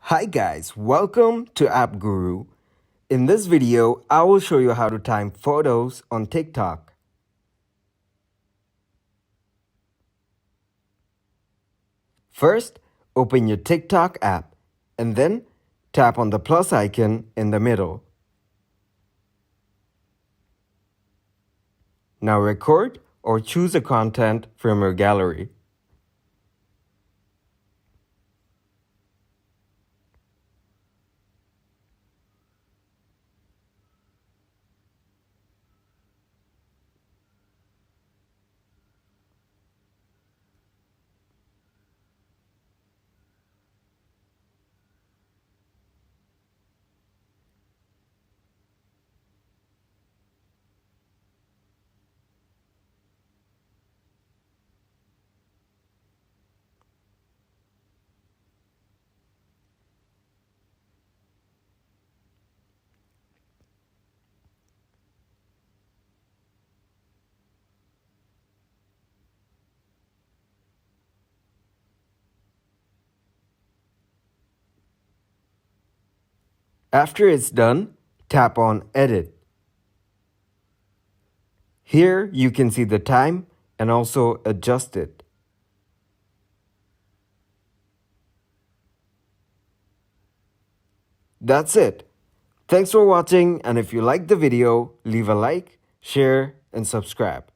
Hi guys, welcome to App Guru. In this video, I will show you how to time photos on TikTok. First, open your TikTok app and then tap on the plus icon in the middle. Now record or choose a content from your gallery. After it's done, tap on Edit. Here you can see the time and also adjust it. That's it. Thanks for watching, and if you liked the video, leave a like, share, and subscribe.